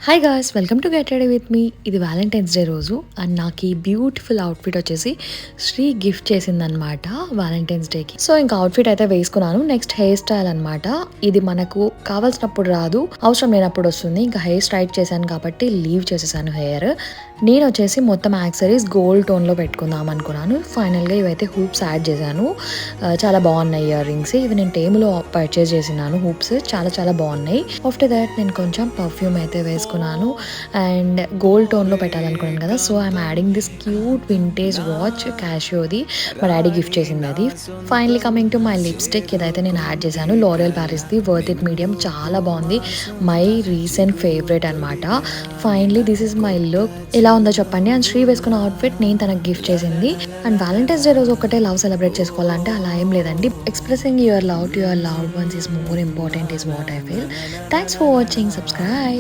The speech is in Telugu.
Hi guys, welcome to get ready with me. ఇది వ్యాలంటైన్స్ డే రోజు అండ్ నాకు ఈ బ్యూటిఫుల్ అవుట్ఫిట్ వచ్చేసి శ్రీ గిఫ్ట్ చేసిందనమాట వ్యాలంటైన్స్ డేకి. సో ఇంకా అవుట్ఫిట్ అయితే వేసుకున్నాను. నెక్స్ట్ హెయిర్ స్టైల్ అనమాట. ఇది మనకు కావాల్సినప్పుడు రాదు, అవసరం లేనప్పుడు వస్తుంది. ఇంకా హెయిర్ స్ట్రైట్ చేశాను కాబట్టి లీవ్ చేసేసాను హెయిర్. నేను వచ్చేసి మొత్తం యాక్సరీస్ గోల్డ్ టోన్లో పెట్టుకుందాం అనుకున్నాను. ఫైనల్గా ఇవైతే హూప్స్ యాడ్ చేశాను. చాలా బాగున్నాయి ఇయర్ రింగ్స్. ఇవి నేను టేములో పర్చేస్ చేసినాను. హూప్స్ చాలా చాలా బాగున్నాయి. ఆఫ్టర్ దాట్ నేను కొంచెం పర్ఫ్యూమ్ అయితే వేసుకున్నాను అండ్ గోల్డ్ టోన్లో పెట్టాలనుకున్నాను కదా. So I'm adding this cute vintage watch క్యాషియోది. మా డాడీ గిఫ్ట్ చేసింది అది. Finally coming to my lipstick. ఇదైతే నేను యాడ్ చేశాను లోరియల్ ప్యారిస్ది వర్త్ ఇట్ మీడియం. చాలా బాగుంది. మై రీసెంట్ ఫేవరెట్ అనమాట. Finally this is my look. ఎలా ఉందో చెప్పండి. అండ్ శ్రీ వేసుకున్న అవుట్ఫిట్ నేను తనకు గిఫ్ట్ చేసింది. అండ్ వ్యాలంటైన్స్ డే రోజు ఒకటే లవ్ సెలబ్రేట్ చేసుకోవాలంటే అలా ఏం లేదండి. Expressing your love to your loved ones is more important is what I feel. Thanks for watching. Subscribe.